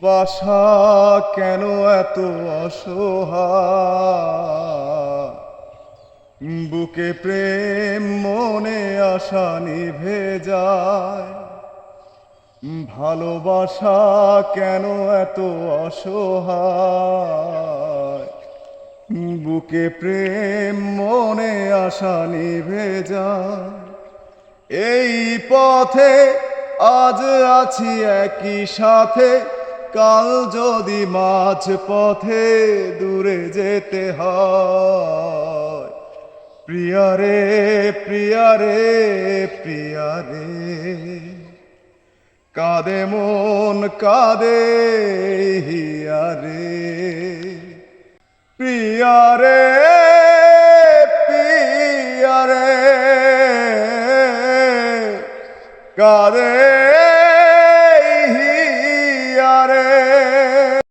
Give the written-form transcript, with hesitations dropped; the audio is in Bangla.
বাসা কেন এত অসহায়, বুকে প্রেম মনে আশা নিভে যায়। ভালোবাসা কেন এত অসহায়, বুকে প্রেম মনে আশা নিভে যায়। এই পথে আজ আছি একই সাথে, কাল যদি মাঝ পথে দূরে যেতে হয়। প্রিয়ারে প্রিয়ারে প্রিয়ারে, কাঁদে মন কাঁদে হিয়ারে। প্রিয়ারে প্রিয়ারে, কাঁদে